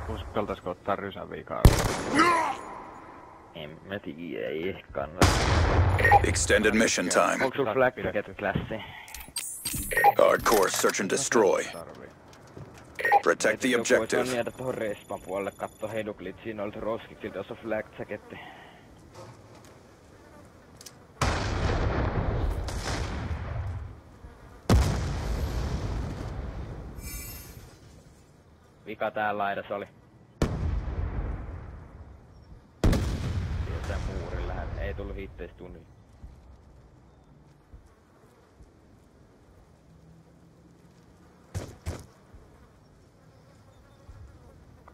Uskaltaisiko ottaa rysän vikaa? En mä tiedä, ei ehkä kannata. Extended mission time. Onko sulla Black Jacket klassi? Hardcore search and destroy. Protect the objective. Voisi jäädä tohon respan puolelle kattoo heduklit siinä olta roskiksilta, jos on Black Jacketti. Vika täällä laidassa oli. Jossain muurin lähellä. Ei tullu hitteistunnin.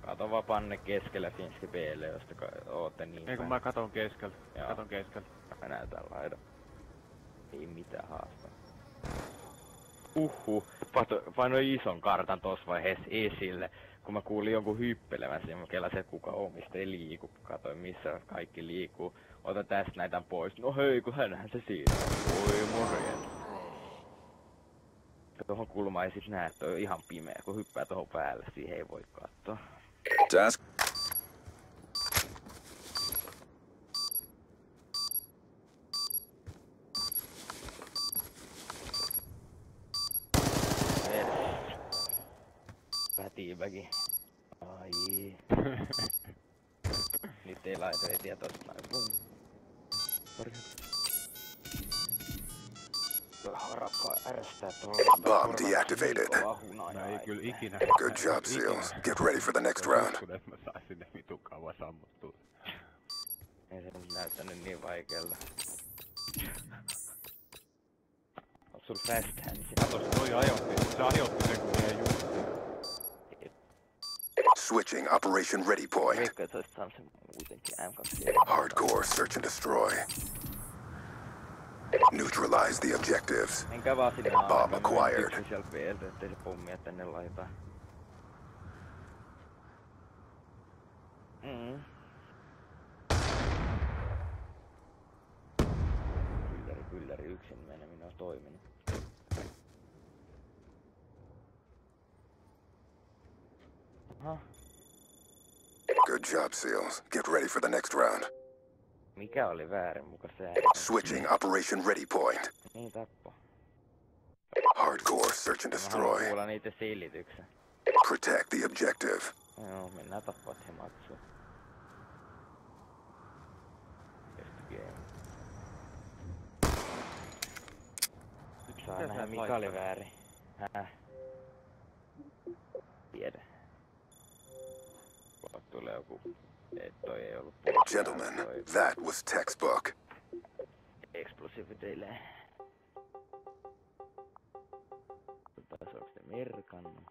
Kato vaan panne keskelle Finski B:lle, josta ootte niin. Ei kun mä katon keskeltä. Katon keskeltä. Mä näytän laidan. Ei mitään haastaa. Painoin ison kartan tossa vaiheessa esille, kun mä kuulin jonkun hyppelemässä ja mä kelasin, että kuka omista ei liiku. Katoin missä kaikki liikuu. Ota tästä näitä pois. No hei, kun hänhän se siinä. Oi morjens. Tohon kulmaan ei sit näe, että on ihan pimeä. Kun hyppää tohon päälle, siihen ei voi katsoa. Task. Pätiiväkin. Ai. Nyt ei laita heti tosta noin. Harakkaa ärstää tuolla. Bomb deactivated. No ei kyllä ikinä. Good job, SEALs. Get ready for the next round. Uskon, että mä saisin ne vitun kauan sammuttua. Ei se nyt näyttänyt niin vaikealta. On sul fast hands? Katos, toi ajotti. Se ajotti sen, kun ei just. Switching operation ready point. Veikka, että oisit saanut sen kuitenkin M2. Hardcore search and destroy. Neutralize the objectives. Menkää vaan sinne Bomb acquired. Yksi siellä B:ltä, ettei se pommia tänne laitaa. Kylläri yksin meneminen on toiminut. Aha. Good job, SEALs. Get ready for the next round. Mikä oli väärin muka se? Switching operation ready point. Niin tappo. Hardcore search and Mä haluan destroy. kuulla niitä silityksen. Protect the objective. Joo, mennään tappaa he maksua. Saa nähdä mikä oli väärin. Tiedä. Tulee joku... Ei, toi ei ollut puolella. Gentlemen, that was textbook. Explosive delay. Taas onko se merkannut?